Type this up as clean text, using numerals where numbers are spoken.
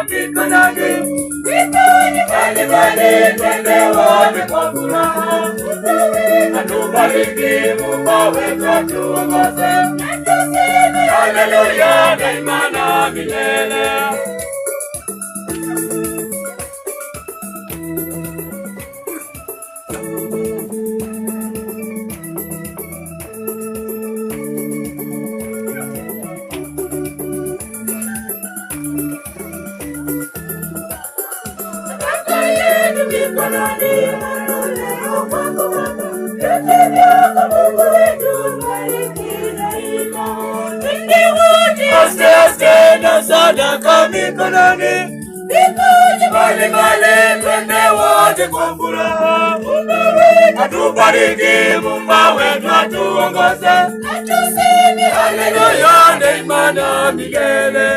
mikononi, mbalimbali twende wote kwa furaha. Atubariki Mungu wetu, atuongoze, haleluya daima na milele. Aste aste na sadaka mikononi, mbalimbali twende wote kwa furaha. Atubariki Muumba wetu, atuongoze, haleluya daima na milele.